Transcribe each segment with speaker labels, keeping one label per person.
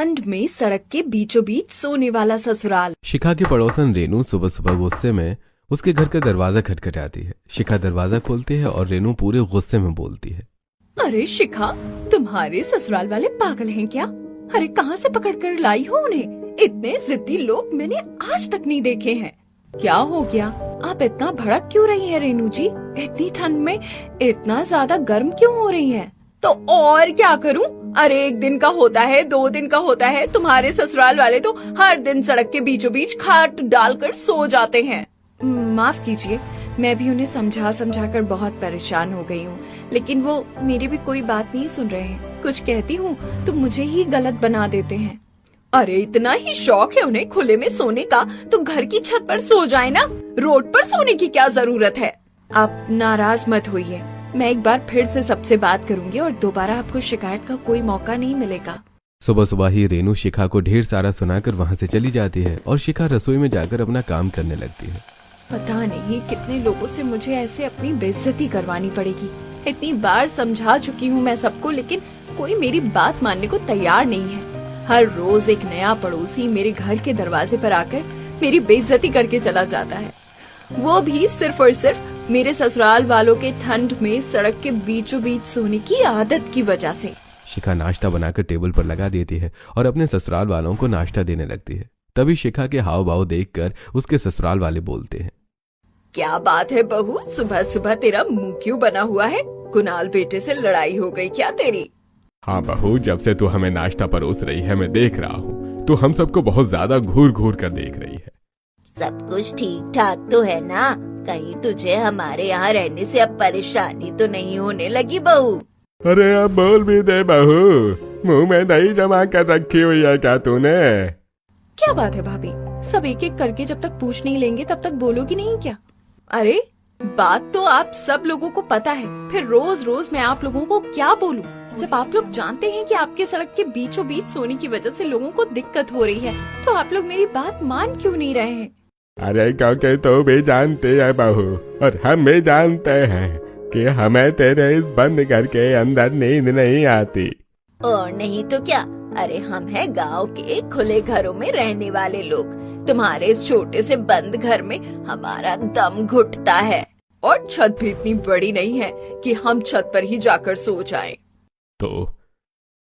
Speaker 1: ठंड में सड़क के बीचों बीच सोने वाला ससुराल।
Speaker 2: शिखा की पड़ोसन रेनू सुबह सुबह गुस्से में उसके घर का दरवाजा खटखटाती है। शिखा दरवाजा खोलती है और रेनू पूरे गुस्से में बोलती है,
Speaker 1: अरे शिखा, तुम्हारे ससुराल वाले पागल हैं क्या? अरे कहाँ से पकड़ कर लाई हो उन्हें? इतने जिद्दी लोग मैंने आज तक नहीं देखे हैं। क्या हो गया? आप इतना भड़क क्यों रही हैं रेनू जी? इतनी ठंड में इतना ज्यादा गर्म क्यों हो रही हैं? तो और क्या करूं? अरे एक दिन का होता है, 2 दिन का होता है। तुम्हारे ससुराल वाले तो हर दिन सड़क के बीचों बीच खाट डालकर सो जाते हैं। माफ कीजिए, मैं भी उन्हें समझा कर बहुत परेशान हो गई हूँ, लेकिन वो मेरी भी कोई बात नहीं सुन रहे हैं। कुछ कहती हूँ तो मुझे ही गलत बना देते हैं। अरे इतना ही शौक है उन्हें खुले में सोने का तो घर की छत पर सो जाए ना, रोड पर सोने की क्या जरूरत है? आप नाराज मत होइए, मैं एक बार फिर से सबसे बात करूंगी और दोबारा आपको शिकायत का कोई मौका नहीं मिलेगा।
Speaker 2: सुबह सुबह ही रेनू शिखा को ढेर सारा सुनाकर वहाँ से चली जाती है और शिखा रसोई में जाकर अपना काम करने लगती है।
Speaker 1: पता नहीं कितने लोगों से मुझे ऐसे अपनी बेइज्जती करवानी पड़ेगी। इतनी बार समझा चुकी हूँ मैं सबको, लेकिन कोई मेरी बात मानने को तैयार नहीं है। हर रोज एक नया पड़ोसी मेरे घर के दरवाजे पर आकर मेरी बेइज्जती करके चला जाता है, वो भी सिर्फ और सिर्फ मेरे ससुराल वालों के ठंड में सड़क के बीचों बीच सोने की आदत की वजह से।
Speaker 2: शिखा नाश्ता बनाकर टेबल पर लगा देती है और अपने ससुराल वालों को नाश्ता देने लगती है। तभी शिखा के हाव भाव देखकर उसके ससुराल वाले बोलते हैं,
Speaker 1: क्या बात है बहू, सुबह सुबह तेरा मुंह क्यों बना हुआ है? कुणाल बेटे से लड़ाई हो गई क्या तेरी?
Speaker 3: हाँ बहू, जब से तू हमें नाश्ता परोस रही है मैं देख रहा हूँ, तू हम सबको बहुत ज्यादा घूर घूर कर देख रही है।
Speaker 4: सब कुछ ठीक ठाक तो है ना? कहीं तुझे हमारे यहाँ रहने से अब परेशानी तो नहीं होने लगी बहू?
Speaker 3: अरे अब बोल भी दे बहू, मुंह में दही जमा कर रखी हुई है क्या तूने?
Speaker 1: क्या बात है भाभी, सब एक एक करके जब तक पूछ नहीं लेंगे तब तक बोलोगी नहीं क्या? अरे बात तो आप सब लोगों को पता है, फिर रोज रोज मैं आप लोगों को क्या बोलूं? जब आप लोग जानते हैं कि आपके सड़क के बीचों बीच सोने की वजह से लोगों को दिक्कत हो रही है, तो आप लोग मेरी बात मान क्यों नहीं रहे हैं?
Speaker 3: अरे क्योंकि तू भी जानते है बहू और हम भी जानते हैं कि हमें तेरे इस बंद घर के अंदर नींद नहीं आती।
Speaker 4: और नहीं तो क्या, अरे हम हैं गांव के खुले घरों में रहने वाले लोग। तुम्हारे इस छोटे से बंद घर में हमारा दम घुटता है, और छत भी इतनी बड़ी नहीं है कि हम छत पर ही जाकर सो जाएं।
Speaker 3: तो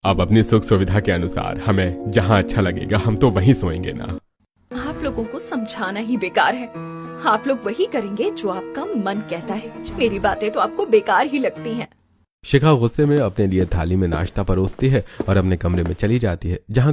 Speaker 3: अब अपनी सुख सुविधा के अनुसार हमें जहाँ अच्छा लगेगा हम तो वहीं सोएंगे ना।
Speaker 1: आप लोगों को समझाना ही बेकार है, आप लोग वही करेंगे जो आपका मन कहता है। मेरी बातें तो आपको बेकार ही लगती हैं।
Speaker 2: शिखा गुस्से में अपने लिए थाली में नाश्ता परोसती है और अपने कमरे में चली जाती है, जहाँ